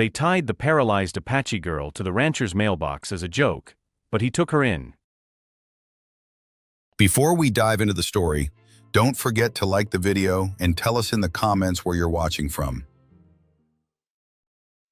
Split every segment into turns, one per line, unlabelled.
They tied the paralyzed Apache girl to the rancher's mailbox as a joke, but he took her in.
Before we dive into the story, don't forget to like the video and tell us in the comments where you're watching from.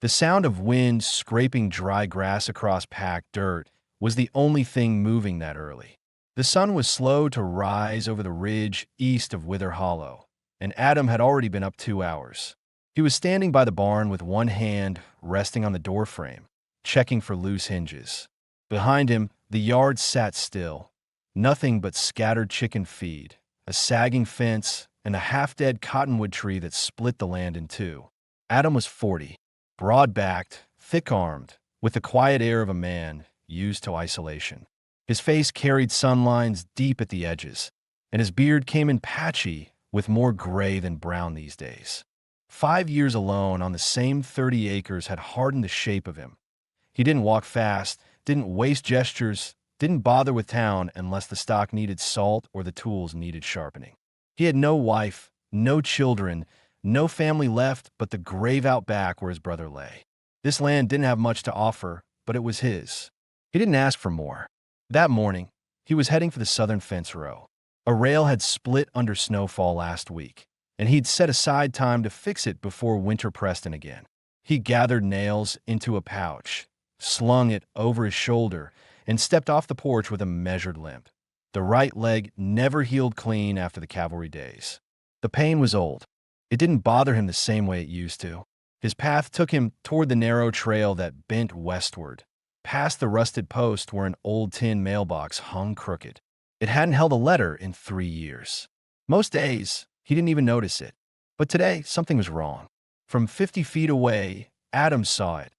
The sound of wind scraping dry grass across packed dirt was the only thing moving that early. The sun was slow to rise over the ridge east of Wither Hollow, and Adam had already been up 2 hours. He was standing by the barn with one hand resting on the doorframe, checking for loose hinges. Behind him, the yard sat still. Nothing but scattered chicken feed, a sagging fence, and a half-dead cottonwood tree that split the land in two. Adam was 40, broad-backed, thick-armed, with the quiet air of a man used to isolation. His face carried sun lines deep at the edges, and his beard came in patchy with more gray than brown these days. 5 years alone on the same 30 acres had hardened the shape of him. He didn't walk fast, didn't waste gestures, didn't bother with town unless the stock needed salt or the tools needed sharpening. He had no wife, no children, no family left but the grave out back where his brother lay. This land didn't have much to offer, but it was his. He didn't ask for more. That morning, he was heading for the southern fence row. A rail had split under snowfall last week, and he'd set aside time to fix it before winter pressed in again. He gathered nails into a pouch, slung it over his shoulder, and stepped off the porch with a measured limp. The right leg never healed clean after the cavalry days. The pain was old. It didn't bother him the same way it used to. His path took him toward the narrow trail that bent westward, past the rusted post where an old tin mailbox hung crooked. It hadn't held a letter in 3 years. Most days, he didn't even notice it. But today, something was wrong. From 50 feet away, Adam saw it.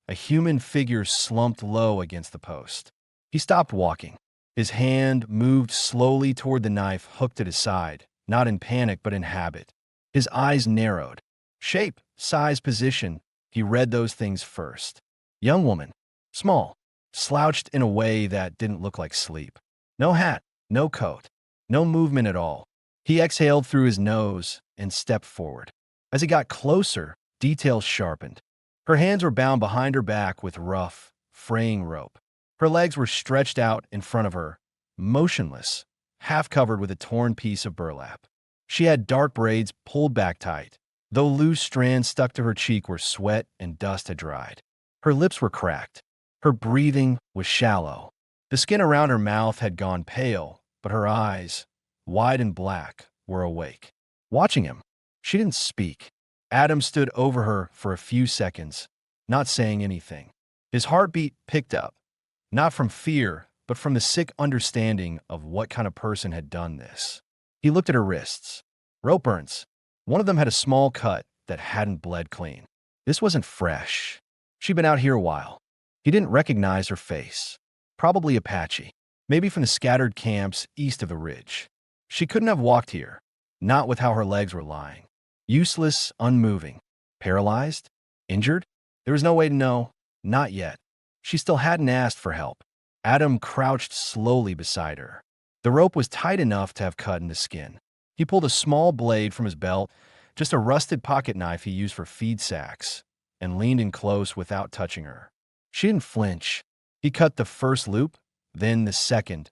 A human figure slumped low against the post. He stopped walking. His hand moved slowly toward the knife hooked at his side, not in panic but in habit. His eyes narrowed. Shape, size, position, he read those things first. Young woman, small, slouched in a way that didn't look like sleep. No hat, no coat, no movement at all. He exhaled through his nose and stepped forward. As he got closer, details sharpened. Her hands were bound behind her back with rough, fraying rope. Her legs were stretched out in front of her, motionless, half covered with a torn piece of burlap. She had dark braids pulled back tight, though loose strands stuck to her cheek where sweat and dust had dried. Her lips were cracked. Her breathing was shallow. The skin around her mouth had gone pale, but her eyes, wide and black, were awake. Watching him, she didn't speak. Adam stood over her for a few seconds, not saying anything. His heartbeat picked up, not from fear, but from the sick understanding of what kind of person had done this. He looked at her wrists. Rope burns. One of them had a small cut that hadn't bled clean. This wasn't fresh. She'd been out here a while. He didn't recognize her face. Probably Apache. Maybe from the scattered camps east of the ridge. She couldn't have walked here, not with how her legs were lying. Useless, unmoving. Paralyzed? Injured? There was no way to know. Not yet. She still hadn't asked for help. Adam crouched slowly beside her. The rope was tight enough to have cut into skin. He pulled a small blade from his belt, just a rusted pocket knife he used for feed sacks, and leaned in close without touching her. She didn't flinch. He cut the first loop, then the second,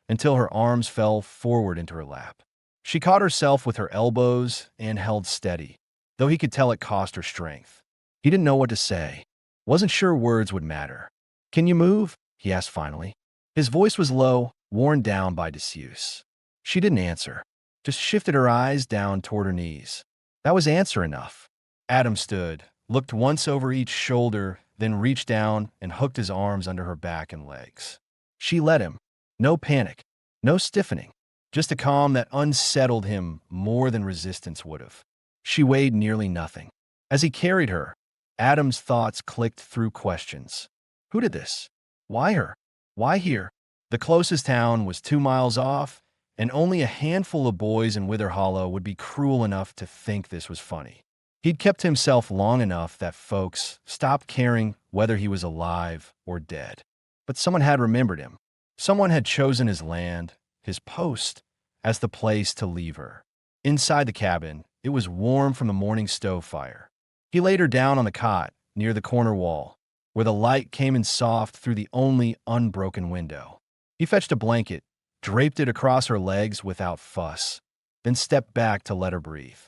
until her arms fell forward into her lap. She caught herself with her elbows and held steady, though he could tell it cost her strength. He didn't know what to say. Wasn't sure words would matter. "Can you move?" he asked finally. His voice was low, worn down by disuse. She didn't answer, just shifted her eyes down toward her knees. That was answer enough. Adam stood, looked once over each shoulder, then reached down and hooked his arms under her back and legs. She let him. No panic, no stiffening, just a calm that unsettled him more than resistance would have. She weighed nearly nothing. As he carried her, Adam's thoughts clicked through questions. Who did this? Why her? Why here? The closest town was 2 miles off, and only a handful of boys in Wither Hollow would be cruel enough to think this was funny. He'd kept to himself long enough that folks stopped caring whether he was alive or dead. But someone had remembered him. Someone had chosen his land, his post, as the place to leave her. Inside the cabin, it was warm from the morning stove fire. He laid her down on the cot, near the corner wall, where the light came in soft through the only unbroken window. He fetched a blanket, draped it across her legs without fuss, then stepped back to let her breathe.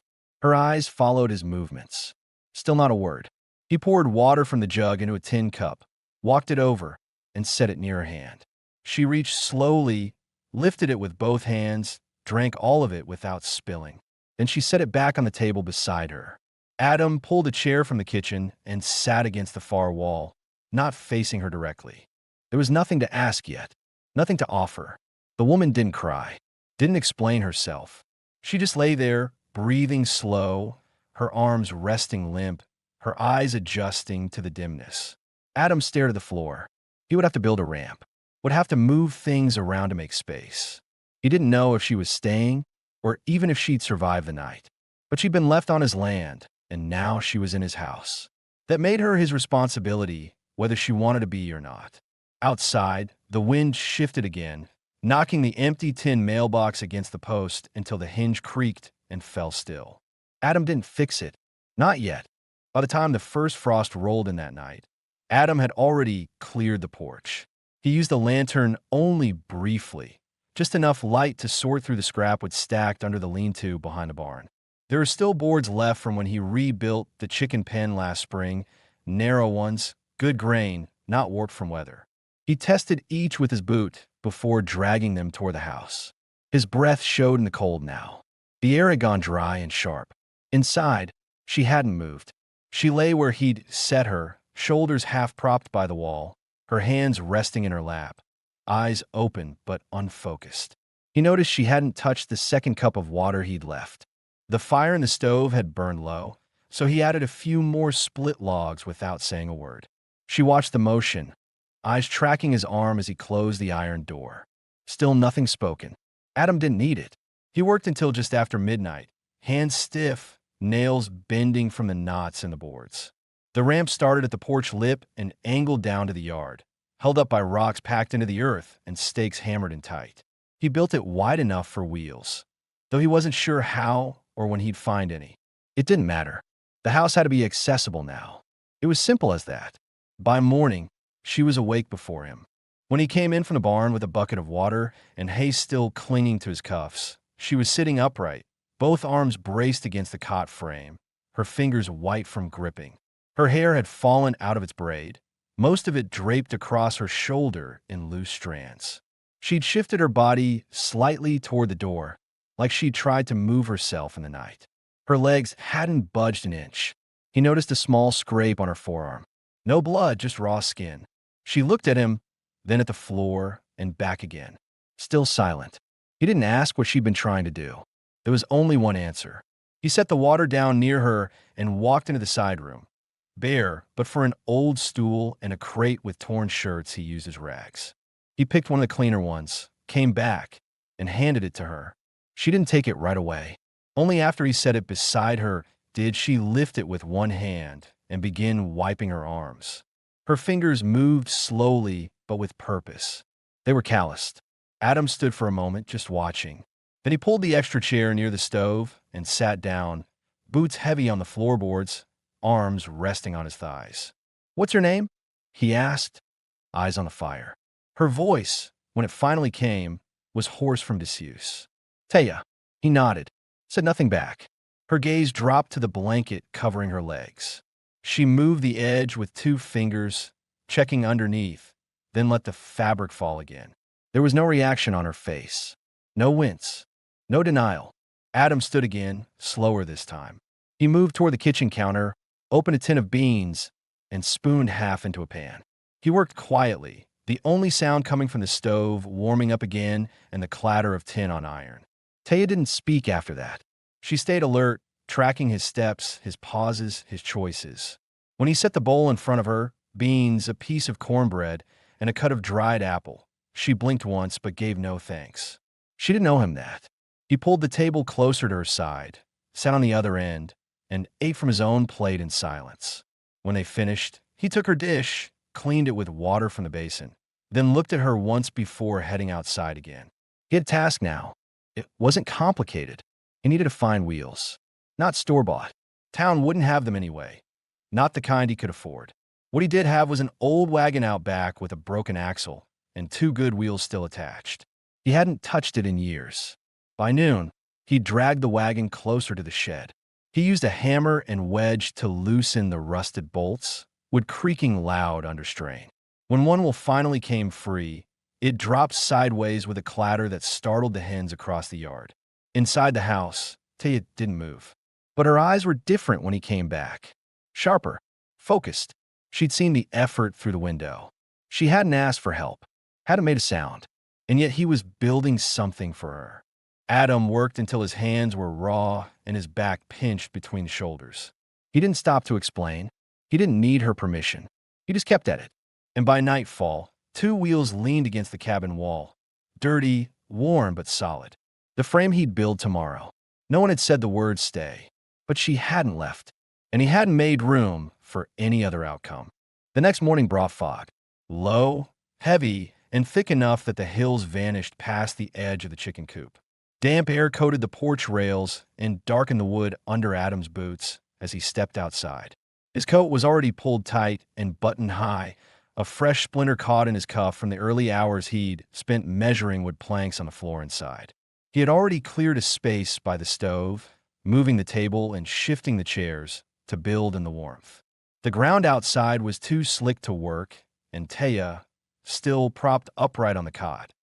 Her eyes followed his movements. Still not a word. He poured water from the jug into a tin cup, walked it over, and set it near her hand. She reached slowly, lifted it with both hands, drank all of it without spilling. Then she set it back on the table beside her. Adam pulled a chair from the kitchen and sat against the far wall, not facing her directly. There was nothing to ask yet, nothing to offer. The woman didn't cry, didn't explain herself. She just lay there, breathing slow, her arms resting limp, her eyes adjusting to the dimness. Adam stared at the floor. He would have to build a ramp, would have to move things around to make space. He didn't know if she was staying or even if she'd survive the night. But she'd been left on his land, and now she was in his house. That made her his responsibility, whether she wanted to be or not. Outside, the wind shifted again, knocking the empty tin mailbox against the post until the hinge creaked and fell still. Adam didn't fix it. Not yet. By the time the first frost rolled in that night, Adam had already cleared the porch. He used the lantern only briefly, just enough light to sort through the scrap wood stacked under the lean-to behind the barn. There are still boards left from when he rebuilt the chicken pen last spring, narrow ones, good grain, not warped from weather. He tested each with his boot before dragging them toward the house. His breath showed in the cold now. The air had gone dry and sharp. Inside, she hadn't moved. She lay where he'd set her, shoulders half propped by the wall, her hands resting in her lap, eyes open but unfocused. He noticed she hadn't touched the second cup of water he'd left. The fire in the stove had burned low, so he added a few more split logs without saying a word. She watched the motion, eyes tracking his arm as he closed the iron door. Still nothing spoken. Adam didn't need it. He worked until just after midnight, hands stiff, nails bending from the knots in the boards. The ramp started at the porch lip and angled down to the yard, held up by rocks packed into the earth and stakes hammered in tight. He built it wide enough for wheels, though he wasn't sure how or when he'd find any. It didn't matter. The house had to be accessible now. It was simple as that. By morning, she was awake before him. When he came in from the barn with a bucket of water and hay still clinging to his cuffs, she was sitting upright, both arms braced against the cot frame, her fingers white from gripping. Her hair had fallen out of its braid, most of it draped across her shoulder in loose strands. She'd shifted her body slightly toward the door, like she'd tried to move herself in the night. Her legs hadn't budged an inch. He noticed a small scrape on her forearm. No blood, just raw skin. She looked at him, then at the floor, and back again. Still silent. He didn't ask what she'd been trying to do. There was only one answer. He set the water down near her and walked into the side room. Bare, but for an old stool and a crate with torn shirts he used as rags. He picked one of the cleaner ones, came back, and handed it to her. She didn't take it right away. Only after he set it beside her did she lift it with one hand and begin wiping her arms. Her fingers moved slowly but with purpose. They were calloused. Adam stood for a moment just watching. Then he pulled the extra chair near the stove and sat down, boots heavy on the floorboards, arms resting on his thighs. "What's your name?" he asked, eyes on the fire. Her voice, when it finally came, was hoarse from disuse. "Taya." He nodded, said nothing back. Her gaze dropped to the blanket covering her legs. She moved the edge with 2 fingers, checking underneath, then let the fabric fall again. There was no reaction on her face. No wince. No denial. Adam stood again, slower this time. He moved toward the kitchen counter, opened a tin of beans, and spooned half into a pan. He worked quietly, the only sound coming from the stove warming up again and the clatter of tin on iron. Taya didn't speak after that. She stayed alert, tracking his steps, his pauses, his choices. When he set the bowl in front of her, beans, a piece of cornbread, and a cut of dried apple, she blinked once but gave no thanks. She didn't owe him that. He pulled the table closer to her side, sat on the other end, and ate from his own plate in silence. When they finished, he took her dish, cleaned it with water from the basin, then looked at her once before heading outside again. He had a task now. It wasn't complicated. He needed to find wheels. Not store-bought. Town wouldn't have them anyway. not the kind he could afford. What he did have was an old wagon out back with a broken axle and two good wheels still attached. He hadn't touched it in years. By noon, he dragged the wagon closer to the shed. He used a hammer and wedge to loosen the rusted bolts, wood creaking loud under strain. When one wheel finally came free, it dropped sideways with a clatter that startled the hens across the yard. Inside the house, Taya didn't move. But her eyes were different when he came back. Sharper, focused. She'd seen the effort through the window. She hadn't asked for help, hadn't made a sound, and yet he was building something for her. Adam worked until his hands were raw and his back pinched between the shoulders. He didn't stop to explain. He didn't need her permission. He just kept at it. And by nightfall, two wheels leaned against the cabin wall. Dirty, worn, but solid. The frame he'd build tomorrow. No one had said the word stay, but she hadn't left, and he hadn't made room for any other outcome. The next morning brought fog. Low, heavy, and thick enough that the hills vanished past the edge of the chicken coop. Damp air coated the porch rails and darkened the wood under Adam's boots as he stepped outside. His coat was already pulled tight and buttoned high, a fresh splinter caught in his cuff from the early hours he'd spent measuring wood planks on the floor inside. He had already cleared a space by the stove, moving the table and shifting the chairs to build in the warmth. The ground outside was too slick to work, and Taya, still propped upright on the cot,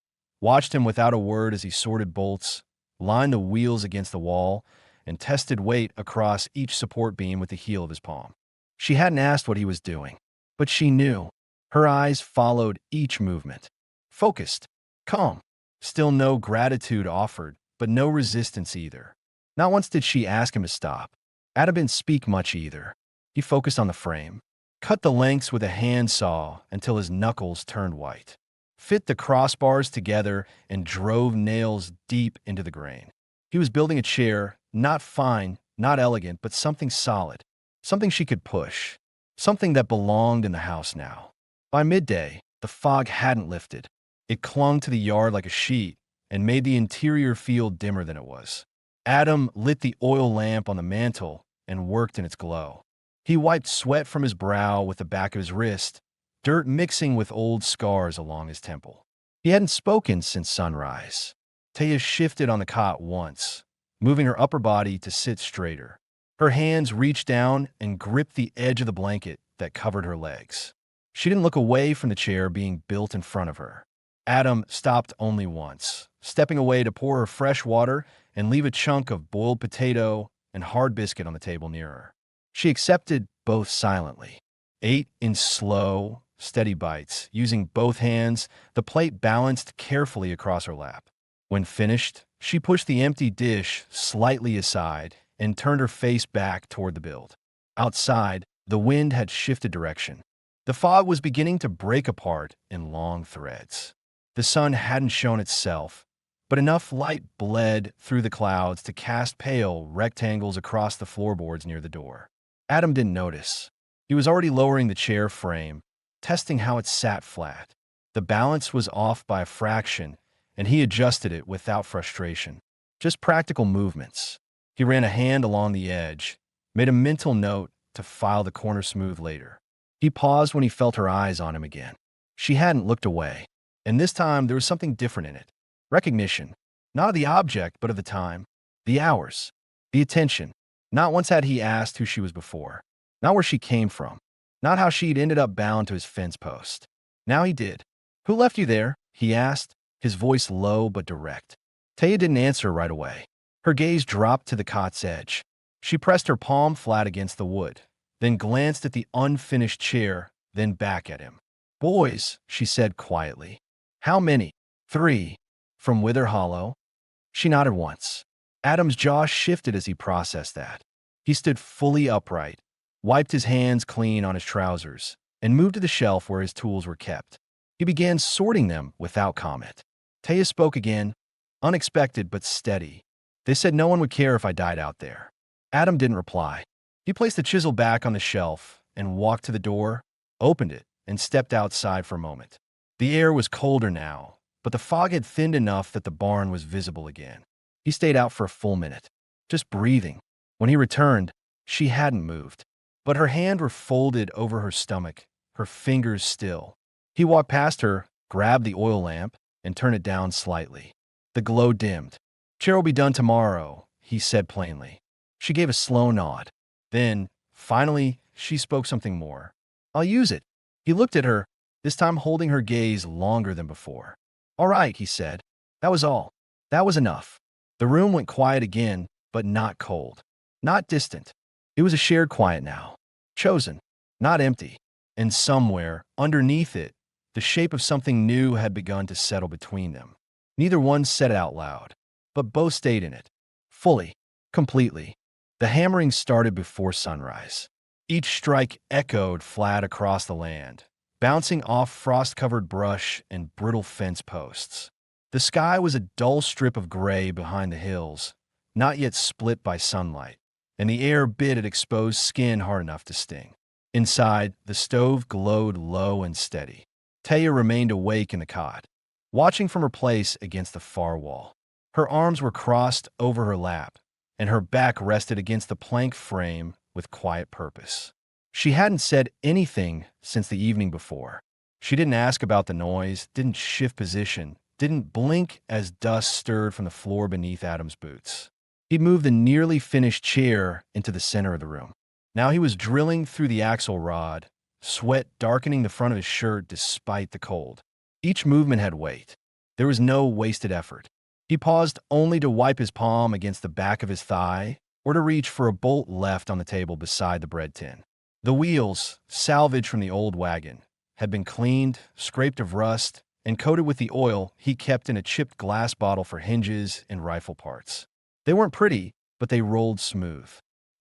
watched him without a word as he sorted bolts, lined the wheels against the wall, and tested weight across each support beam with the heel of his palm. She hadn't asked what he was doing, but she knew. Her eyes followed each movement. Focused, calm. Still no gratitude offered, but no resistance either. Not once did she ask him to stop. Adam didn't speak much either. He focused on the frame, cut the lengths with a handsaw until his knuckles turned white, fit the crossbars together, and drove nails deep into the grain. He was building a chair, not fine, not elegant, but something solid, something she could push, something that belonged in the house now. By midday, the fog hadn't lifted. It clung to the yard like a sheet and made the interior feel dimmer than it was. Adam lit the oil lamp on the mantel and worked in its glow. He wiped sweat from his brow with the back of his wrist, dirt mixing with old scars along his temple. He hadn't spoken since sunrise. Taya shifted on the cot once, moving her upper body to sit straighter. Her hands reached down and gripped the edge of the blanket that covered her legs. She didn't look away from the chair being built in front of her. Adam stopped only once, stepping away to pour her fresh water and leave a chunk of boiled potato and hard biscuit on the table near her. She accepted both silently, ate in slow, steady bites, using both hands, the plate balanced carefully across her lap. When finished, she pushed the empty dish slightly aside and turned her face back toward the build. Outside, the wind had shifted direction. The fog was beginning to break apart in long threads. The sun hadn't shown itself, but enough light bled through the clouds to cast pale rectangles across the floorboards near the door. Adam didn't notice. He was already lowering the chair frame, testing how it sat flat. The balance was off by a fraction, and he adjusted it without frustration. Just practical movements. He ran a hand along the edge, made a mental note to file the corner smooth later. He paused when he felt her eyes on him again. She hadn't looked away, and this time there was something different in it. Recognition, not of the object, but of the time, the hours, the attention. Not once had he asked who she was before, not where she came from, not how she'd ended up bound to his fence post. Now he did. "Who left you there?" he asked, his voice low but direct. Taya didn't answer right away. Her gaze dropped to the cot's edge. She pressed her palm flat against the wood, then glanced at the unfinished chair, then back at him. "Boys," she said quietly. "How many?" "3. From Wither Hollow." She nodded once. Adam's jaw shifted as he processed that. He stood fully upright, wiped his hands clean on his trousers, and moved to the shelf where his tools were kept. He began sorting them without comment. Taya spoke again, unexpected but steady. "They said no one would care if I died out there." Adam didn't reply. He placed the chisel back on the shelf and walked to the door, opened it, and stepped outside for a moment. The air was colder now, but the fog had thinned enough that the barn was visible again. He stayed out for a full minute, just breathing. When he returned, she hadn't moved. but her hands were folded over her stomach, her fingers still. He walked past her, grabbed the oil lamp, and turned it down slightly. The glow dimmed. "Chair will be done tomorrow," he said plainly. She gave a slow nod. Then, finally, she spoke something more. "I'll use it." He looked at her, this time holding her gaze longer than before. "All right," he said. That was all. That was enough. The room went quiet again, but not cold. Not distant. It was a shared quiet now. Chosen. Not empty. And somewhere, underneath it, the shape of something new had begun to settle between them. Neither one said it out loud, but both stayed in it. Fully. Completely. The hammering started before sunrise. Each strike echoed flat across the land, bouncing off frost-covered brush and brittle fence posts. The sky was a dull strip of gray behind the hills, not yet split by sunlight, and the air bit at exposed skin hard enough to sting. Inside, the stove glowed low and steady. Taya remained awake in the cot, watching from her place against the far wall. Her arms were crossed over her lap, and her back rested against the plank frame with quiet purpose. She hadn't said anything since the evening before. She didn't ask about the noise, didn't shift position, didn't blink as dust stirred from the floor beneath Adam's boots. He moved the nearly finished chair into the center of the room. Now he was drilling through the axle rod, sweat darkening the front of his shirt despite the cold. Each movement had weight. There was no wasted effort. He paused only to wipe his palm against the back of his thigh or to reach for a bolt left on the table beside the bread tin. The wheels, salvaged from the old wagon, had been cleaned, scraped of rust, and coated with the oil he kept in a chipped glass bottle for hinges and rifle parts. They weren't pretty, but they rolled smooth.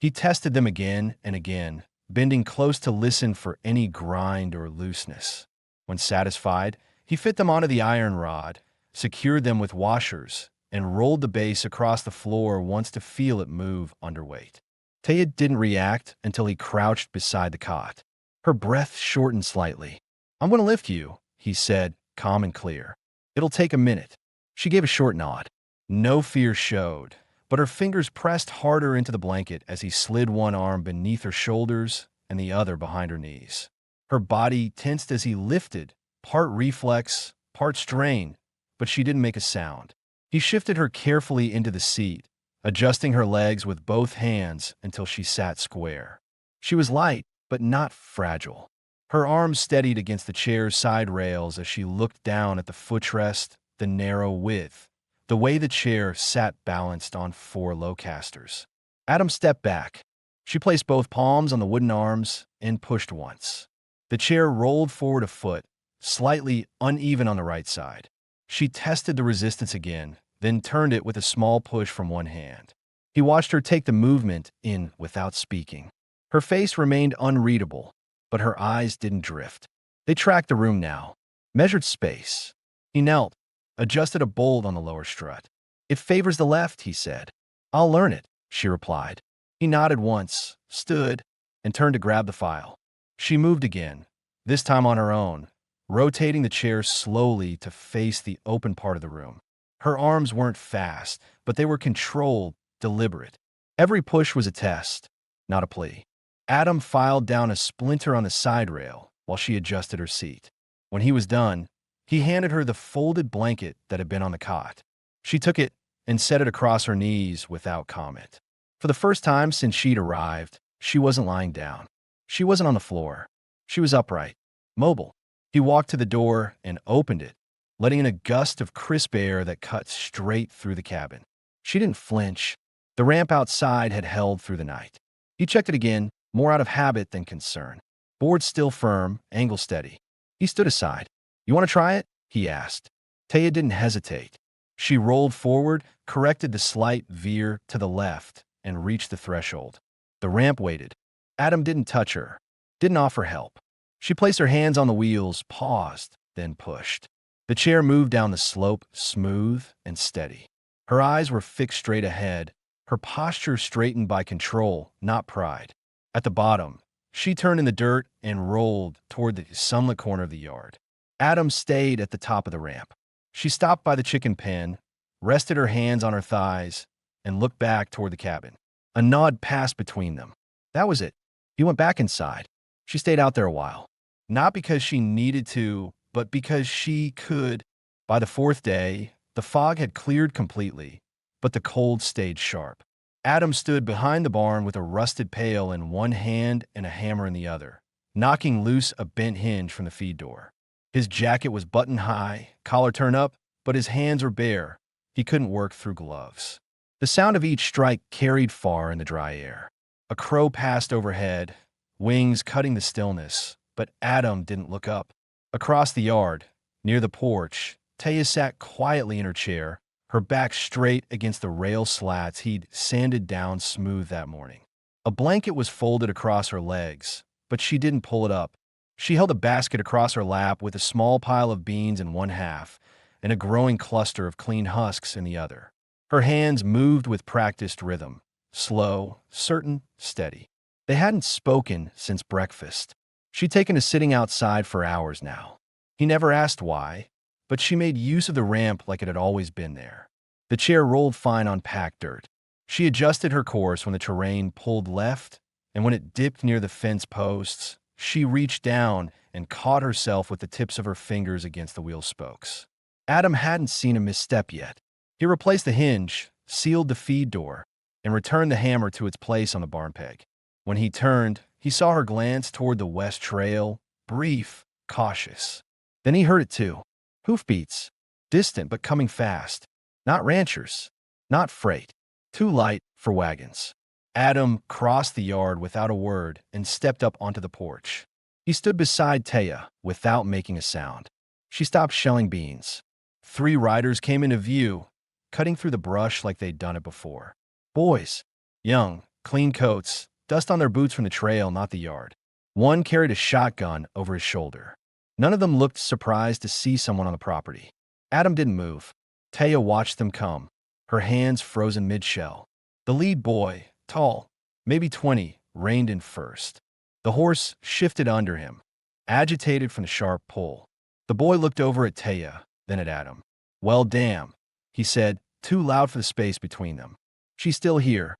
He tested them again and again, bending close to listen for any grind or looseness. When satisfied, he fit them onto the iron rod, secured them with washers, and rolled the base across the floor once to feel it move underweight. Taya didn't react until he crouched beside the cot. Her breath shortened slightly. "I'm going to lift you," he said, calm and clear. "It'll take a minute." She gave a short nod. No fear showed, but her fingers pressed harder into the blanket as he slid one arm beneath her shoulders and the other behind her knees. Her body tensed as he lifted, part reflex, part strain, but she didn't make a sound. He shifted her carefully into the seat, adjusting her legs with both hands until she sat square. She was light, but not fragile. Her arms steadied against the chair's side rails as she looked down at the footrest, the narrow width, the way the chair sat balanced on four low casters. Adam stepped back. She placed both palms on the wooden arms and pushed once. The chair rolled forward a foot, slightly uneven on the right side. She tested the resistance again, then turned it with a small push from one hand. He watched her take the movement in without speaking. Her face remained unreadable, but her eyes didn't drift. They tracked the room now, measured space. He knelt, adjusted a bolt on the lower strut. "It favors the left," he said. "I'll learn it," she replied. He nodded once, stood, and turned to grab the file. She moved again, this time on her own, rotating the chair slowly to face the open part of the room. Her arms weren't fast, but they were controlled, deliberate. Every push was a test, not a plea. Adam filed down a splinter on the side rail while she adjusted her seat. When he was done, he handed her the folded blanket that had been on the cot. She took it and set it across her knees without comment. For the first time since she'd arrived, she wasn't lying down. She wasn't on the floor. She was upright, mobile. He walked to the door and opened it, letting in a gust of crisp air that cut straight through the cabin. She didn't flinch. The ramp outside had held through the night. He checked it again, more out of habit than concern. Board still firm, angle steady. He stood aside. "You want to try it?" he asked. Taya didn't hesitate. She rolled forward, corrected the slight veer to the left, and reached the threshold. The ramp waited. Adam didn't touch her, didn't offer help. She placed her hands on the wheels, paused, then pushed. The chair moved down the slope, smooth and steady. Her eyes were fixed straight ahead, her posture straightened by control, not pride. At the bottom, she turned in the dirt and rolled toward the sunlit corner of the yard. Adam stayed at the top of the ramp. She stopped by the chicken pen, rested her hands on her thighs, and looked back toward the cabin. A nod passed between them. That was it. He went back inside. She stayed out there a while. Not because she needed to, but because she could. By the fourth day, the fog had cleared completely, but the cold stayed sharp. Adam stood behind the barn with a rusted pail in one hand and a hammer in the other, knocking loose a bent hinge from the feed door. His jacket was buttoned high, collar turned up, but his hands were bare. He couldn't work through gloves. The sound of each strike carried far in the dry air. A crow passed overhead, wings cutting the stillness, but Adam didn't look up. Across the yard, near the porch, Taya sat quietly in her chair, her back straight against the rail slats he'd sanded down smooth that morning. A blanket was folded across her legs, but she didn't pull it up. She held a basket across her lap with a small pile of beans in one half and a growing cluster of clean husks in the other. Her hands moved with practiced rhythm, slow, certain, steady. They hadn't spoken since breakfast. She'd taken to sitting outside for hours now. He never asked why, but she made use of the ramp like it had always been there. The chair rolled fine on packed dirt. She adjusted her course when the terrain pulled left, and when it dipped near the fence posts, she reached down and caught herself with the tips of her fingers against the wheel spokes. Adam hadn't seen a misstep yet. He replaced the hinge, sealed the feed door, and returned the hammer to its place on the barn peg. When he turned, he saw her glance toward the west trail, brief, cautious. Then he heard it too. Hoofbeats, distant but coming fast. Not ranchers, not freight. Too light for wagons. Adam crossed the yard without a word and stepped up onto the porch. He stood beside Taya without making a sound. She stopped shelling beans. 3 riders came into view, cutting through the brush like they'd done it before. Boys. Young, clean coats, dust on their boots from the trail, not the yard. One carried a shotgun over his shoulder. None of them looked surprised to see someone on the property. Adam didn't move. Taya watched them come, her hands frozen mid-shell. The lead boy, tall, maybe 20, reined in first. The horse shifted under him, agitated from the sharp pull. The boy looked over at Taya, then at Adam. "Well, damn," he said, too loud for the space between them. "She's still here."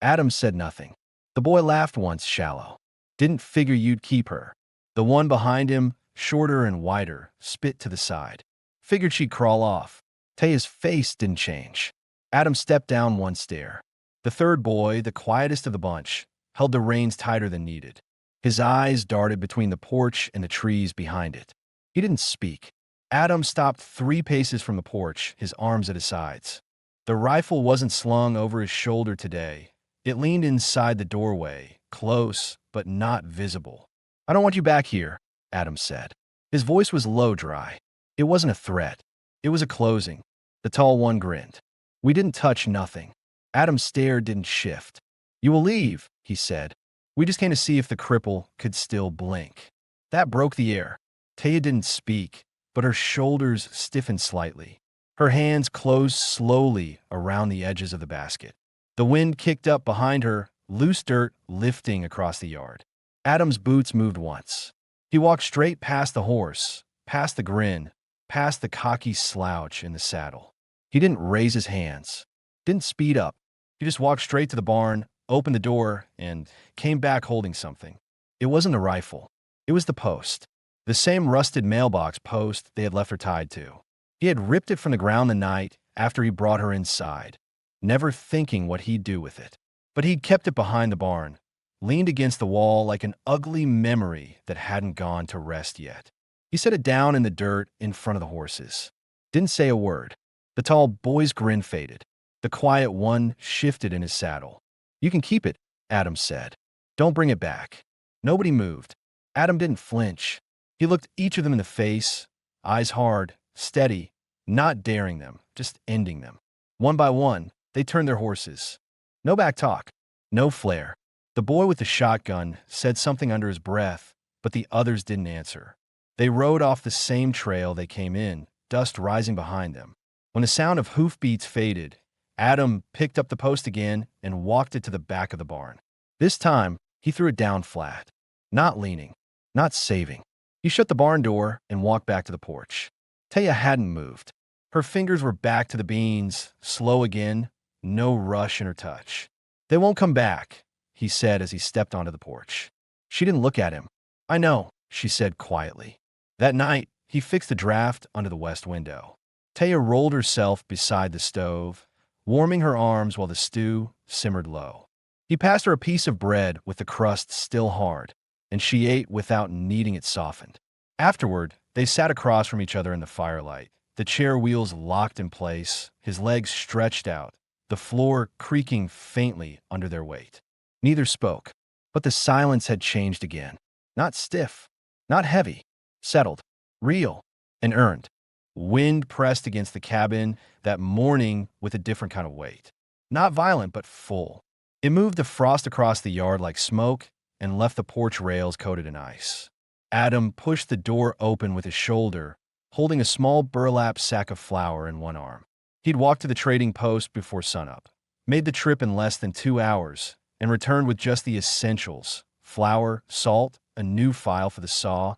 Adam said nothing. The boy laughed once, shallow. "Didn't figure you'd keep her." The one behind him, shorter and wider, spit to the side. "Figured she'd crawl off." Taya's face didn't change. Adam stepped down one stair. The third boy, the quietest of the bunch, held the reins tighter than needed. His eyes darted between the porch and the trees behind it. He didn't speak. Adam stopped 3 paces from the porch, his arms at his sides. The rifle wasn't slung over his shoulder today. It leaned inside the doorway, close but not visible. "I don't want you back here," Adam said. His voice was low, dry. It wasn't a threat. It was a closing. The tall one grinned. "We didn't touch nothing." Adam's stare didn't shift. "You will leave," he said. "We just came to see if the cripple could still blink." That broke the air. Taya didn't speak, but her shoulders stiffened slightly. Her hands closed slowly around the edges of the basket. The wind kicked up behind her, loose dirt lifting across the yard. Adam's boots moved once. He walked straight past the horse, past the grin, past the cocky slouch in the saddle. He didn't raise his hands, didn't speed up. He just walked straight to the barn, opened the door, and came back holding something. It wasn't a rifle. It was the post. The same rusted mailbox post they had left her tied to. He had ripped it from the ground the night after he brought her inside, never thinking what he'd do with it. But he'd kept it behind the barn, leaned against the wall like an ugly memory that hadn't gone to rest yet. He set it down in the dirt in front of the horses. Didn't say a word. The tall boy's grin faded. The quiet one shifted in his saddle. "You can keep it," Adam said. "Don't bring it back." Nobody moved. Adam didn't flinch. He looked each of them in the face, eyes hard, steady, not daring them, just ending them. One by one, they turned their horses. No back talk, no flair. The boy with the shotgun said something under his breath, but the others didn't answer. They rode off the same trail they came in, dust rising behind them. When the sound of hoofbeats faded, Adam picked up the post again and walked it to the back of the barn. This time, he threw it down flat, not leaning, not saving. He shut the barn door and walked back to the porch. Taya hadn't moved. Her fingers were back to the beans, slow again, no rush in her touch. "They won't come back," he said as he stepped onto the porch. She didn't look at him. "I know," she said quietly. That night, he fixed the draft under the west window. Taya rolled herself beside the stove, warming her arms while the stew simmered low. He passed her a piece of bread with the crust still hard, and she ate without needing it softened. Afterward, they sat across from each other in the firelight, the chair wheels locked in place, his legs stretched out, the floor creaking faintly under their weight. Neither spoke, but the silence had changed again. Not stiff, not heavy, settled, real, and earned. Wind pressed against the cabin that morning with a different kind of weight. Not violent, but full. It moved the frost across the yard like smoke and left the porch rails coated in ice. Adam pushed the door open with his shoulder, holding a small burlap sack of flour in one arm. He'd walked to the trading post before sunup, made the trip in less than 2 hours, and returned with just the essentials: flour, salt, a new file for the saw,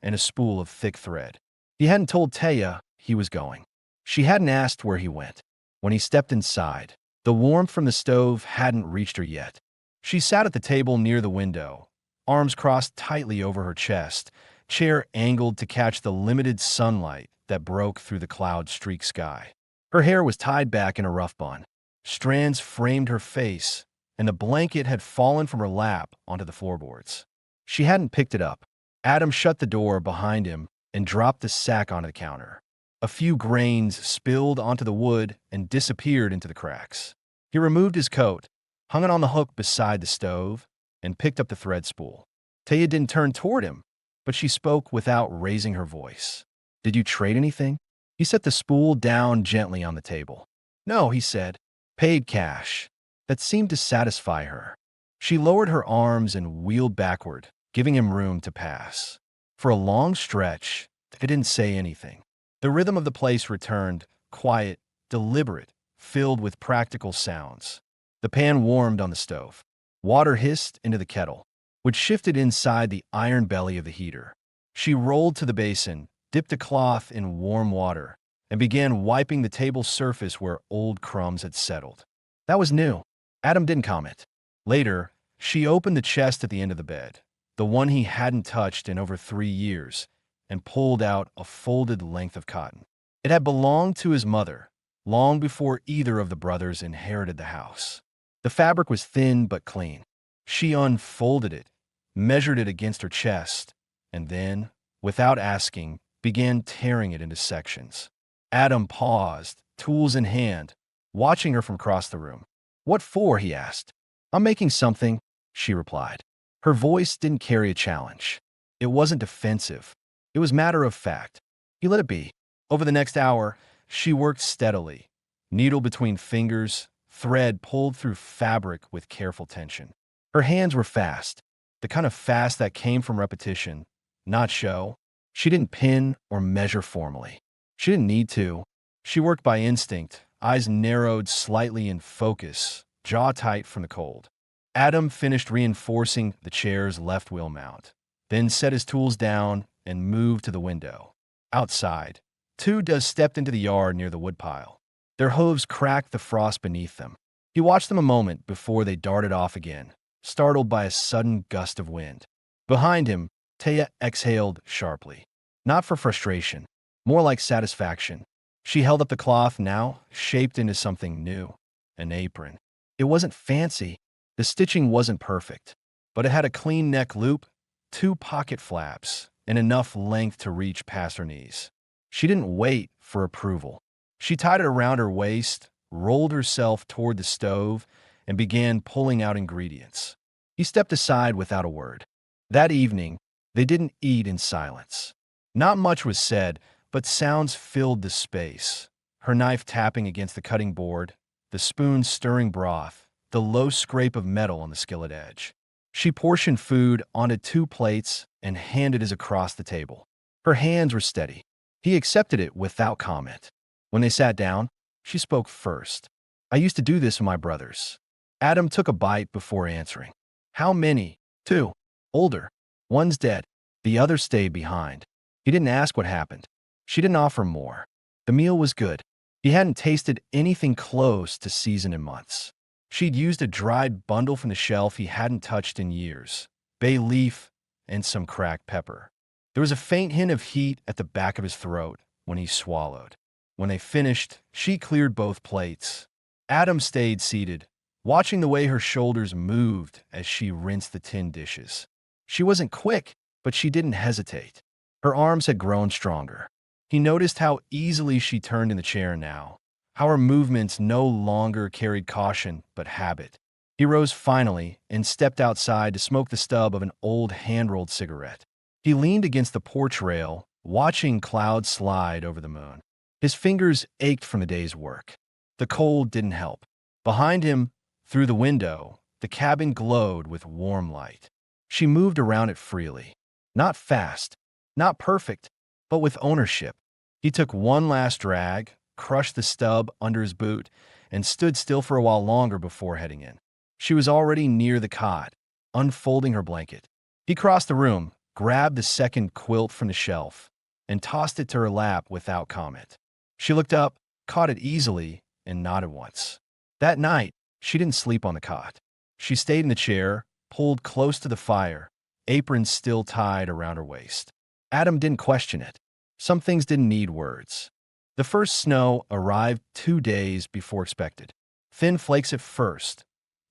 and a spool of thick thread. He hadn't told Taya he was going. She hadn't asked where he went. When he stepped inside, the warmth from the stove hadn't reached her yet. She sat at the table near the window, arms crossed tightly over her chest, chair angled to catch the limited sunlight that broke through the cloud-streaked sky. Her hair was tied back in a rough bun. Strands framed her face, and the blanket had fallen from her lap onto the floorboards. She hadn't picked it up. Adam shut the door behind him and dropped the sack onto the counter. A few grains spilled onto the wood and disappeared into the cracks. He removed his coat, hung it on the hook beside the stove, and picked up the thread spool. Taya didn't turn toward him, but she spoke without raising her voice. "Did you trade anything?" He set the spool down gently on the table. "No," he said. "Paid cash." That seemed to satisfy her. She lowered her arms and wheeled backward, giving him room to pass. For a long stretch, they didn't say anything. The rhythm of the place returned, quiet, deliberate, filled with practical sounds. The pan warmed on the stove. Water hissed into the kettle, which shifted inside the iron belly of the heater. She rolled to the basin, dipped a cloth in warm water, and began wiping the table surface where old crumbs had settled. That was new. Adam didn't comment. Later, she opened the chest at the end of the bed, the one he hadn't touched in over 3 years, and pulled out a folded length of cotton. It had belonged to his mother, long before either of the brothers inherited the house. The fabric was thin but clean. She unfolded it, measured it against her chest, and then, without asking, began tearing it into sections. Adam paused, tools in hand, watching her from across the room. "What for?" he asked. "I'm making something," she replied. Her voice didn't carry a challenge. It wasn't defensive. It was matter of fact. He let it be. Over the next hour, she worked steadily, needle between fingers, thread pulled through fabric with careful tension. Her hands were fast, the kind of fast that came from repetition, not show. She didn't pin or measure formally. She didn't need to. She worked by instinct, eyes narrowed slightly in focus, jaw tight from the cold. Adam finished reinforcing the chair's left wheel mount, then set his tools down and moved to the window. Outside, 2 does stepped into the yard near the woodpile. Their hooves cracked the frost beneath them. He watched them a moment before they darted off again, startled by a sudden gust of wind. Behind him, Taya exhaled sharply. Not for frustration, more like satisfaction. She held up the cloth now, shaped into something new. An apron. It wasn't fancy. The stitching wasn't perfect, but it had a clean neck loop, 2 pocket flaps, and enough length to reach past her knees. She didn't wait for approval. She tied it around her waist, rolled herself toward the stove, and began pulling out ingredients. He stepped aside without a word. That evening, they didn't eat in silence. Not much was said, but sounds filled the space. Her knife tapping against the cutting board, the spoon stirring broth, the low scrape of metal on the skillet edge. She portioned food onto 2 plates and handed it across the table. Her hands were steady. He accepted it without comment. When they sat down, she spoke first. "I used to do this with my brothers." Adam took a bite before answering. "How many?" "2. Older. One's dead. The other stayed behind." He didn't ask what happened. She didn't offer more. The meal was good. He hadn't tasted anything close to seasoned in months. She'd used a dried bundle from the shelf he hadn't touched in years, bay leaf, and some cracked pepper. There was a faint hint of heat at the back of his throat when he swallowed. When they finished, she cleared both plates. Adam stayed seated, watching the way her shoulders moved as she rinsed the tin dishes. She wasn't quick, but she didn't hesitate. Her arms had grown stronger. He noticed how easily she turned in the chair now, how her movements no longer carried caution but habit. He rose finally and stepped outside to smoke the stub of an old hand-rolled cigarette. He leaned against the porch rail, watching clouds slide over the moon. His fingers ached from the day's work. The cold didn't help. Behind him, through the window, the cabin glowed with warm light. She moved around it freely. Not fast, not perfect, but with ownership. He took one last drag, crushed the stub under his boot, and stood still for a while longer before heading in. She was already near the cot, unfolding her blanket. He crossed the room, grabbed the second quilt from the shelf, and tossed it to her lap without comment. She looked up, caught it easily, and nodded once. That night, she didn't sleep on the cot. She stayed in the chair, pulled close to the fire, apron still tied around her waist. Adam didn't question it. Some things didn't need words. The first snow arrived 2 days before expected. Thin flakes at first,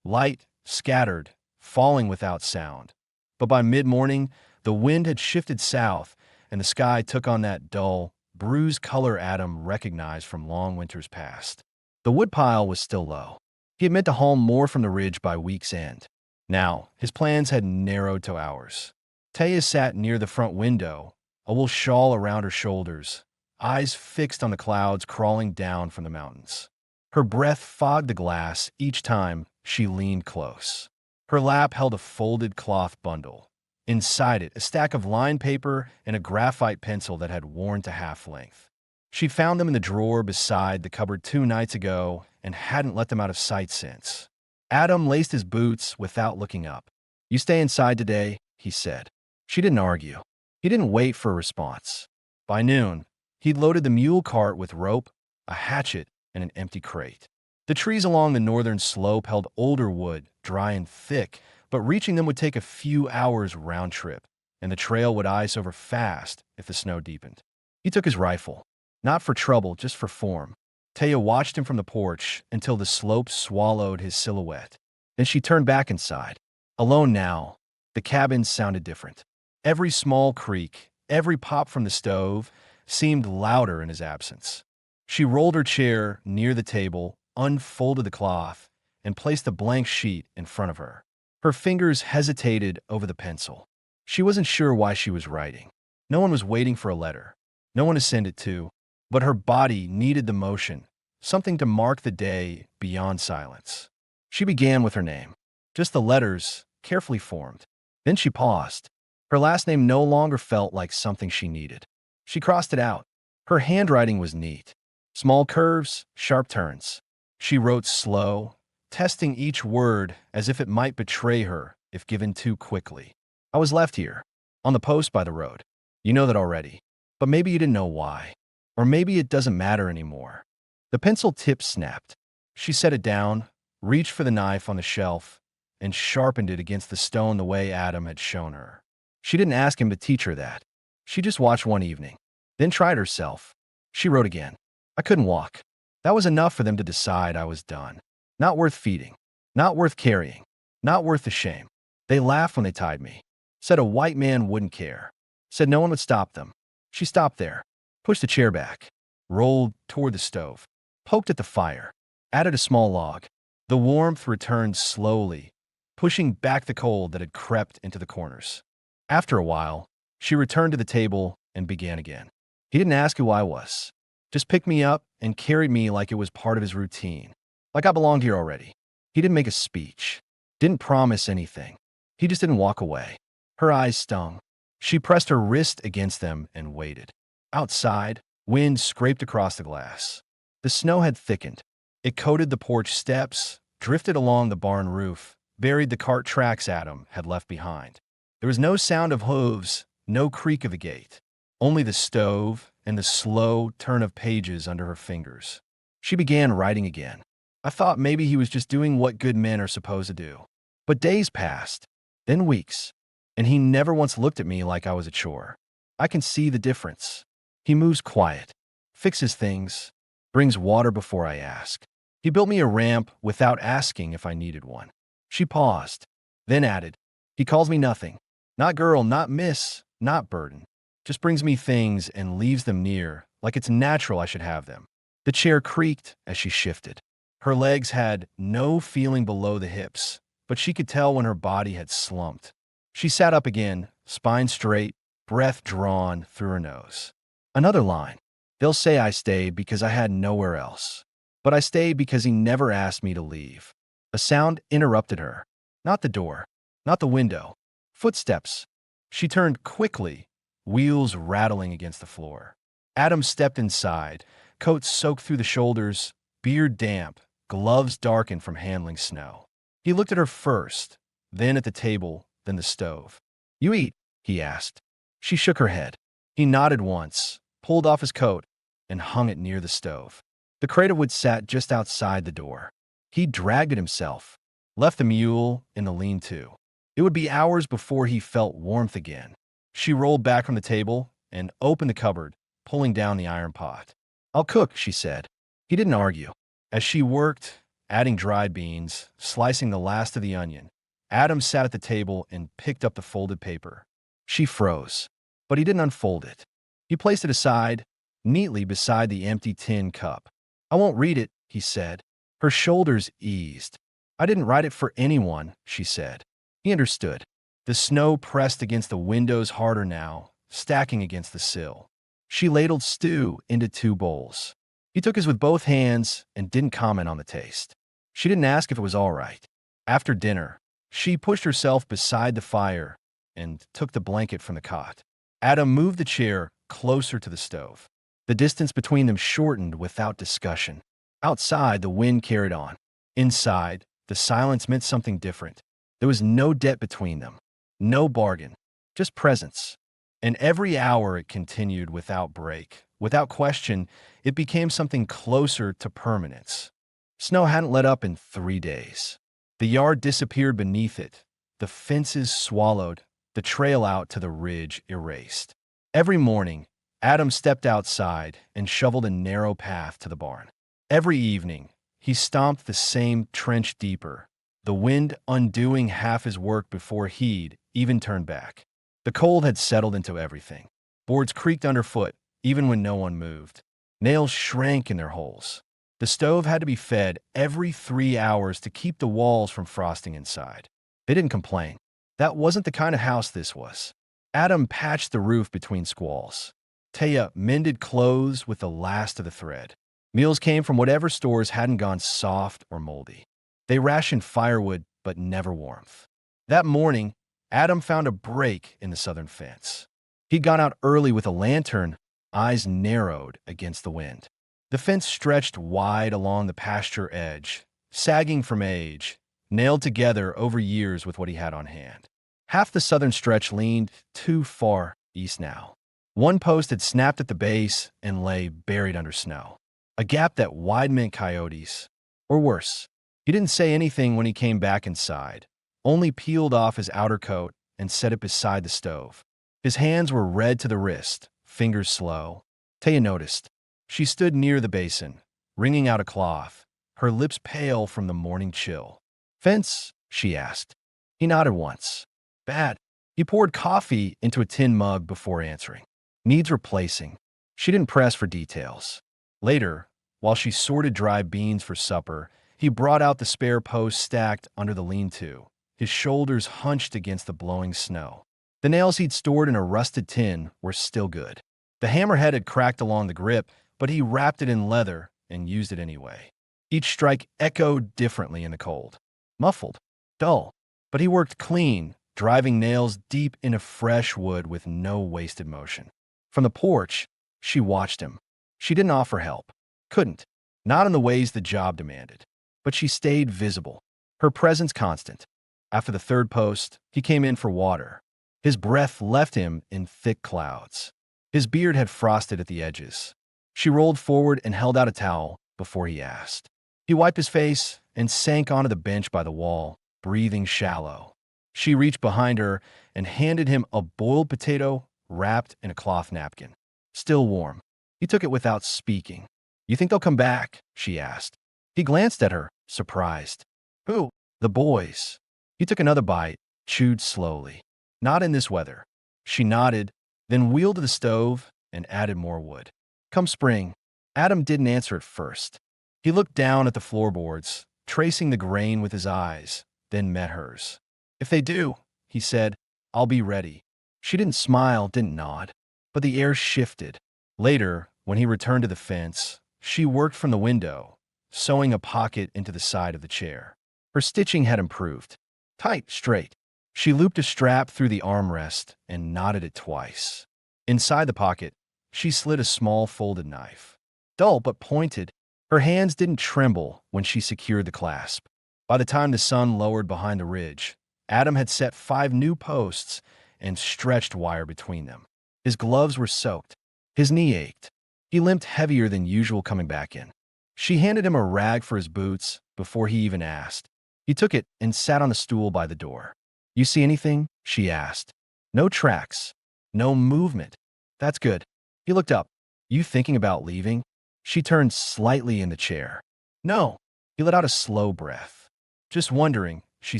light, scattered, falling without sound. But by mid-morning, the wind had shifted south, and the sky took on that dull, bruised color Adam recognized from long winters past. The woodpile was still low. He had meant to haul more from the ridge by week's end. Now, his plans had narrowed to hours. Taya sat near the front window, a wool shawl around her shoulders, eyes fixed on the clouds crawling down from the mountains. Her breath fogged the glass each time she leaned close. Her lap held a folded cloth bundle. Inside it, a stack of lined paper and a graphite pencil that had worn to half-length. She found them in the drawer beside the cupboard 2 nights ago and hadn't let them out of sight since. Adam laced his boots without looking up. "You stay inside today," he said. She didn't argue. He didn't wait for a response. By noon, he'd loaded the mule cart with rope, a hatchet, and an empty crate. The trees along the northern slope held older wood, dry and thick, but reaching them would take a few hours round trip, and the trail would ice over fast if the snow deepened. He took his rifle, not for trouble, just for form. Taya watched him from the porch until the slope swallowed his silhouette. Then she turned back inside. Alone now, the cabin sounded different. Every small creak, every pop from the stove seemed louder in his absence. She rolled her chair near the table, unfolded the cloth, and placed the blank sheet in front of her. Her fingers hesitated over the pencil. She wasn't sure why she was writing. No one was waiting for a letter, no one to send it to, but her body needed the motion, something to mark the day beyond silence. She began with her name, just the letters, carefully formed. Then she paused. Her last name no longer felt like something she needed. She crossed it out. Her handwriting was neat. Small curves, sharp turns. She wrote slow, testing each word as if it might betray her if given too quickly. "I was left here, on the post by the road. You know that already. But maybe you didn't know why. Or maybe it doesn't matter anymore." The pencil tip snapped. She set it down, reached for the knife on the shelf, and sharpened it against the stone the way Adam had shown her. She didn't ask him to teach her that. She just watched one evening, then tried herself. She wrote again. "I couldn't walk. That was enough for them to decide I was done. Not worth feeding. Not worth carrying. Not worth the shame. They laughed when they tied me. Said a white man wouldn't care. Said no one would stop them." She stopped there, pushed the chair back, rolled toward the stove, poked at the fire, added a small log. The warmth returned slowly, pushing back the cold that had crept into the corners. After a while, she returned to the table and began again. "He didn't ask who I was. Just picked me up and carried me like it was part of his routine. Like I belonged here already. He didn't make a speech. Didn't promise anything. He just didn't walk away." Her eyes stung. She pressed her wrist against them and waited. Outside, wind scraped across the glass. The snow had thickened. It coated the porch steps, drifted along the barn roof, buried the cart tracks Adam had left behind. There was no sound of hooves, no creak of a gate, only the stove and the slow turn of pages under her fingers. She began writing again. "I thought maybe he was just doing what good men are supposed to do." But days passed, then weeks. and he never once looked at me like I was a chore. I can see the difference. He moves quiet, fixes things, brings water before I ask. He built me a ramp without asking if I needed one. She paused, then added, he calls me nothing. Not girl, not miss, not burden. Just brings me things and leaves them near, like it's natural I should have them. The chair creaked as she shifted. Her legs had no feeling below the hips, but she could tell when her body had slumped. She sat up again, spine straight, breath drawn through her nose. Another line. They'll say I stayed because I had nowhere else. But I stayed because he never asked me to leave. A sound interrupted her. Not the door, not the window. Footsteps. She turned quickly, wheels rattling against the floor. Adam stepped inside, coat soaked through the shoulders, beard damp, gloves darkened from handling snow. He looked at her first, then at the table, then the stove. You eat? He asked. She shook her head. He nodded once, pulled off his coat, and hung it near the stove. The crate of wood sat just outside the door. He dragged it himself, left the mule in the lean-to. It would be hours before he felt warmth again. She rolled back from the table and opened the cupboard, pulling down the iron pot. I'll cook, she said. He didn't argue. As she worked, adding dried beans, slicing the last of the onion, Adam sat at the table and picked up the folded paper. She froze, but he didn't unfold it. He placed it aside, neatly beside the empty tin cup. I won't read it, he said. Her shoulders eased. I didn't write it for anyone, she said. He understood. The snow pressed against the windows harder now, stacking against the sill. She ladled stew into 2 bowls. He took his with both hands and didn't comment on the taste. She didn't ask if it was all right. After dinner, she pushed herself beside the fire and took the blanket from the cot. Adam moved the chair closer to the stove. The distance between them shortened without discussion. Outside, the wind carried on. Inside, the silence meant something different. There was no debt between them, no bargain, just presence. And every hour it continued without break. Without question, it became something closer to permanence. Snow hadn't let up in 3 days. The yard disappeared beneath it, the fences swallowed, the trail out to the ridge erased. Every morning, Adam stepped outside and shoveled a narrow path to the barn. Every evening, he stomped the same trench deeper, the wind undoing half his work before he'd even turned back. The cold had settled into everything. Boards creaked underfoot, even when no one moved. Nails shrank in their holes. The stove had to be fed every 3 hours to keep the walls from frosting inside. They didn't complain. That wasn't the kind of house this was. Adam patched the roof between squalls. Taya mended clothes with the last of the thread. Meals came from whatever stores hadn't gone soft or moldy. They rationed firewood, but never warmth. That morning, Adam found a break in the southern fence. He'd gone out early with a lantern, eyes narrowed against the wind. The fence stretched wide along the pasture edge, sagging from age, nailed together over years with what he had on hand. Half the southern stretch leaned too far east now. One post had snapped at the base and lay buried under snow. A gap that wide meant coyotes, or worse. He didn't say anything when he came back inside, only peeled off his outer coat and set it beside the stove. His hands were red to the wrist, fingers slow. Taya noticed. She stood near the basin, wringing out a cloth, her lips pale from the morning chill. Fence? She asked. He nodded once. Bad. He poured coffee into a tin mug before answering. Needs replacing. She didn't press for details. Later, while she sorted dry beans for supper, he brought out the spare post stacked under the lean-to, his shoulders hunched against the blowing snow. The nails he'd stored in a rusted tin were still good. The hammerhead had cracked along the grip, but he wrapped it in leather and used it anyway. Each strike echoed differently in the cold. Muffled, dull, but he worked clean, driving nails deep into fresh wood with no wasted motion. From the porch, she watched him. She didn't offer help. Couldn't. Not in the ways the job demanded. But she stayed visible, her presence constant. After the third post, he came in for water. His breath left him in thick clouds. His beard had frosted at the edges. She rolled forward and held out a towel before he asked. He wiped his face and sank onto the bench by the wall, breathing shallow. She reached behind her and handed him a boiled potato wrapped in a cloth napkin. Still warm. He took it without speaking. "You think they'll come back?" she asked. He glanced at her, surprised. "Who?" "The boys." He took another bite, chewed slowly. "Not in this weather." She nodded, then wheeled to the stove and added more wood. "Come spring." Adam didn't answer at first. He looked down at the floorboards, tracing the grain with his eyes, then met hers. "If they do," he said, "I'll be ready." She didn't smile, didn't nod, but the air shifted. Later, when he returned to the fence, she worked from the window, sewing a pocket into the side of the chair. Her stitching had improved. Tight, straight. She looped a strap through the armrest and knotted it twice. Inside the pocket, she slid a small folded knife. Dull but pointed, her hands didn't tremble when she secured the clasp. By the time the sun lowered behind the ridge, Adam had set 5 new posts and stretched wire between them. His gloves were soaked. His knee ached. He limped heavier than usual coming back in. She handed him a rag for his boots before he even asked. He took it and sat on the stool by the door. "You see anything?" she asked. "No tracks. No movement." "That's good." He looked up. "You thinking about leaving?" She turned slightly in the chair. "No." He let out a slow breath. "Just wondering," she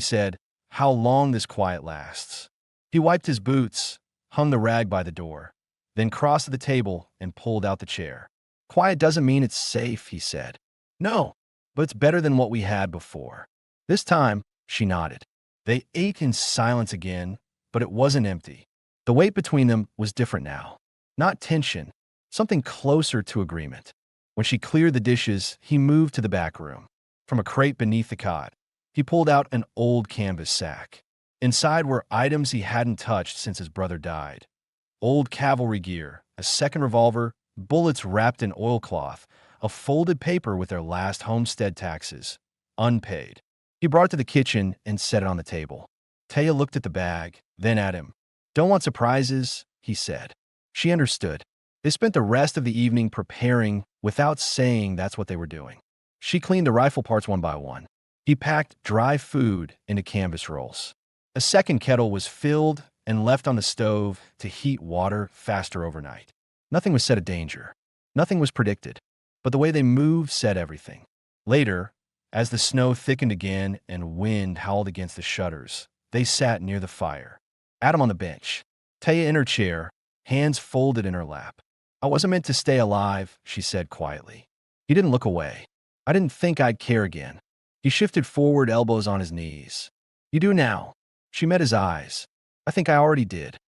said, "how long this quiet lasts." He wiped his boots, hung the rag by the door, then crossed to the table and pulled out the chair. "Quiet doesn't mean it's safe," he said. "No, but it's better than what we had before." This time, she nodded. They ate in silence again, but it wasn't empty. The weight between them was different now. Not tension, something closer to agreement. When she cleared the dishes, he moved to the back room. From a crate beneath the cot, he pulled out an old canvas sack. Inside were items he hadn't touched since his brother died. Old cavalry gear, a second revolver, bullets wrapped in oilcloth, a folded paper with their last homestead taxes, unpaid. He brought it to the kitchen and set it on the table. Taya looked at the bag, then at him. "Don't want surprises," he said. She understood. They spent the rest of the evening preparing without saying that's what they were doing. She cleaned the rifle parts one by one. He packed dry food into canvas rolls. A second kettle was filled and left on the stove to heat water faster overnight. Nothing was said of danger. Nothing was predicted. But the way they moved said everything. Later, as the snow thickened again and wind howled against the shutters, they sat near the fire. Adam on the bench, Taya in her chair, hands folded in her lap. "I wasn't meant to stay alive," she said quietly. He didn't look away. "I didn't think I'd care again." He shifted forward, elbows on his knees. "You do now." She met his eyes. "I think I already did."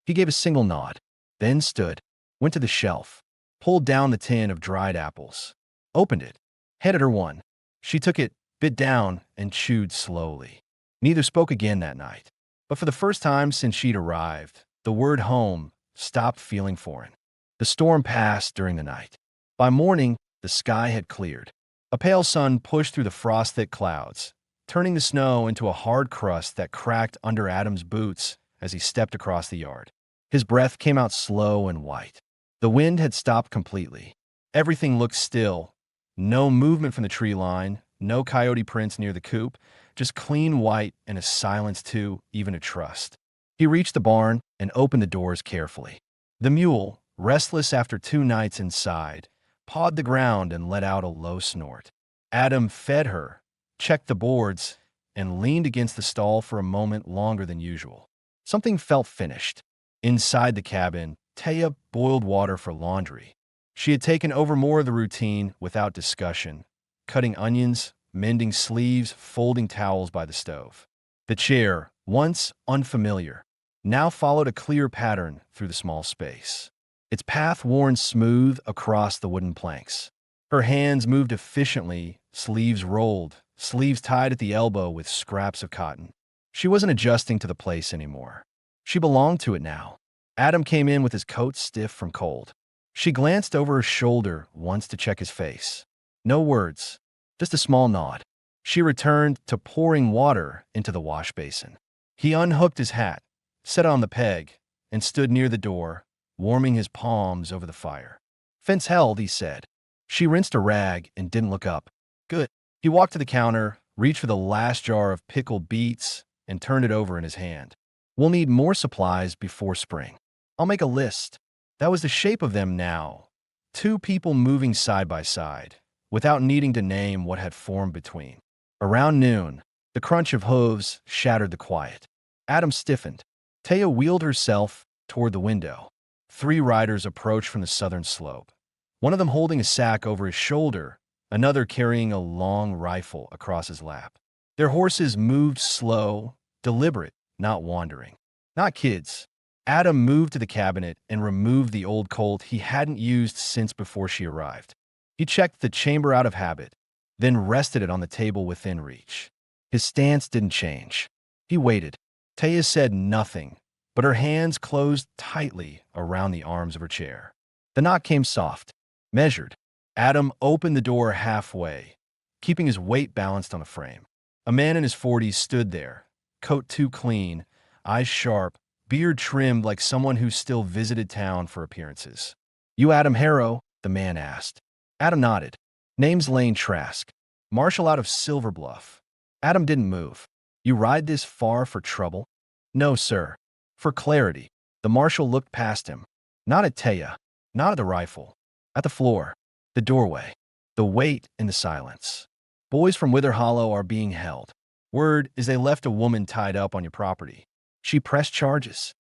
He gave a single nod, then stood, went to the shelf, pulled down the tin of dried apples, opened it, handed her one. She took it, bit down, and chewed slowly. Neither spoke again that night. But for the first time since she'd arrived, the word home stopped feeling foreign. The storm passed during the night. By morning, the sky had cleared. A pale sun pushed through the frost-thick clouds, turning the snow into a hard crust that cracked under Adam's boots as he stepped across the yard. His breath came out slow and white. The wind had stopped completely. Everything looked still. No movement from the tree line, no coyote prints near the coop, just clean white and a silence too, even a trust. He reached the barn and opened the doors carefully. The mule, restless after 2 nights inside, pawed the ground and let out a low snort. Adam fed her, checked the boards, and leaned against the stall for a moment longer than usual. Something felt finished. Inside the cabin, Taya boiled water for laundry. She had taken over more of the routine without discussion, cutting onions, mending sleeves, folding towels by the stove. The chair, once unfamiliar, now followed a clear pattern through the small space. Its path worn smooth across the wooden planks. Her hands moved efficiently, sleeves rolled, sleeves tied at the elbow with scraps of cotton. She wasn't adjusting to the place anymore. She belonged to it now. Adam came in with his coat stiff from cold. She glanced over her shoulder once to check his face. No words, just a small nod. She returned to pouring water into the wash basin. He unhooked his hat, set it on the peg, and stood near the door, warming his palms over the fire. "Fence held," he said. She rinsed a rag and didn't look up. "Good." He walked to the counter, reached for the last jar of pickled beets, and turned it over in his hand. We'll need more supplies before spring. I'll make a list. That was the shape of them now. Two people moving side by side, without needing to name what had formed between. Around noon, the crunch of hooves shattered the quiet. Adam stiffened. Taya wheeled herself toward the window. 3 riders approached from the southern slope, one of them holding a sack over his shoulder, another carrying a long rifle across his lap. Their horses moved slow, deliberate, not wandering. Not kids. Adam moved to the cabinet and removed the old Colt he hadn't used since before she arrived. He checked the chamber out of habit, then rested it on the table within reach. His stance didn't change. He waited. Taya said nothing, but her hands closed tightly around the arms of her chair. The knock came soft, measured. Adam opened the door halfway, keeping his weight balanced on the frame. A man in his 40s stood there, coat too clean, eyes sharp, beard trimmed like someone who still visited town for appearances. "You Adam Harrow?" the man asked. Adam nodded. "Name's Lane Trask. Marshal out of Silver Bluff." Adam didn't move. "You ride this far for trouble?" "No, sir. For clarity." The marshal looked past him. Not at Taya, not at the rifle. At the floor, the doorway, the weight in the silence. "Boys from Wither Hollow are being held. Word is they left a woman tied up on your property. She pressed charges."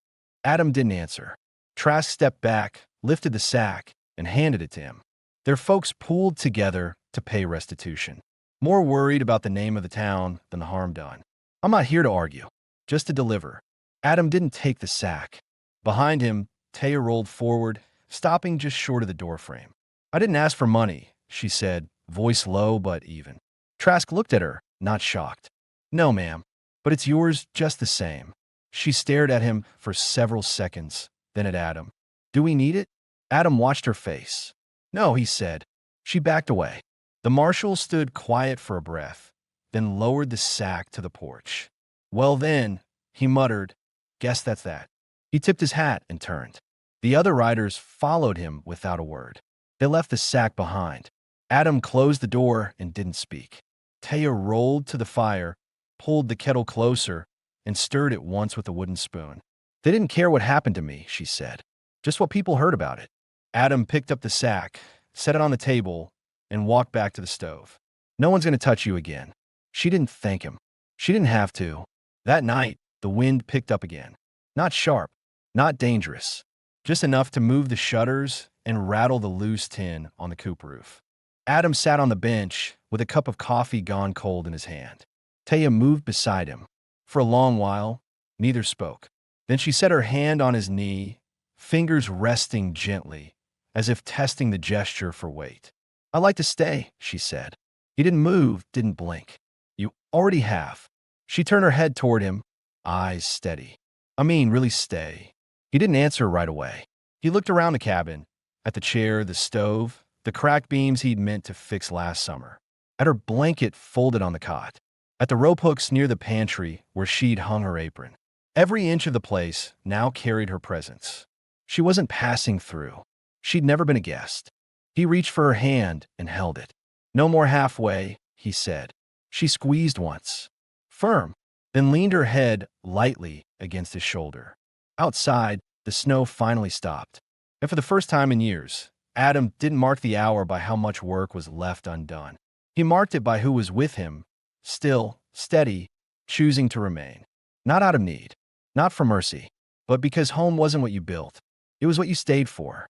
Adam didn't answer. Trask stepped back, lifted the sack, and handed it to him. Their folks pooled together to pay restitution. More worried about the name of the town than the harm done. "I'm not here to argue, just to deliver." Adam didn't take the sack. Behind him, Taya rolled forward, stopping just short of the doorframe. "I didn't ask for money," she said, voice low but even. Trask looked at her, not shocked. "No, ma'am, but it's yours just the same." She stared at him for several seconds, then at Adam. "Do we need it?" Adam watched her face. "No," he said. She backed away. The marshal stood quiet for a breath, then lowered the sack to the porch. "Well then," he muttered, "guess that's that." He tipped his hat and turned. The other riders followed him without a word. They left the sack behind. Adam closed the door and didn't speak. Taya rolled to the fire, pulled the kettle closer, and stirred it once with a wooden spoon. "They didn't care what happened to me," she said. "Just what people heard about it." Adam picked up the sack, set it on the table, and walked back to the stove. "No one's going to touch you again." She didn't thank him. She didn't have to. That night, the wind picked up again. Not sharp, not dangerous, just enough to move the shutters and rattle the loose tin on the coop roof. Adam sat on the bench with a cup of coffee gone cold in his hand. Taya moved beside him. For a long while, neither spoke. Then she set her hand on his knee, fingers resting gently, as if testing the gesture for weight. "I'd like to stay," she said. He didn't move, didn't blink. "You already have." She turned her head toward him, eyes steady. "I mean, really stay." He didn't answer right away. He looked around the cabin, at the chair, the stove, the cracked beams he'd meant to fix last summer, at her blanket folded on the cot, at the rope hooks near the pantry where she'd hung her apron. Every inch of the place now carried her presence. She wasn't passing through. She'd never been a guest. He reached for her hand and held it. "No more halfway," he said. She squeezed once, firm, then leaned her head lightly against his shoulder. Outside, the snow finally stopped. And for the first time in years, Adam didn't mark the hour by how much work was left undone. He marked it by who was with him, still, steady, choosing to remain. Not out of need, not for mercy, but because home wasn't what you built. It was what you stayed for.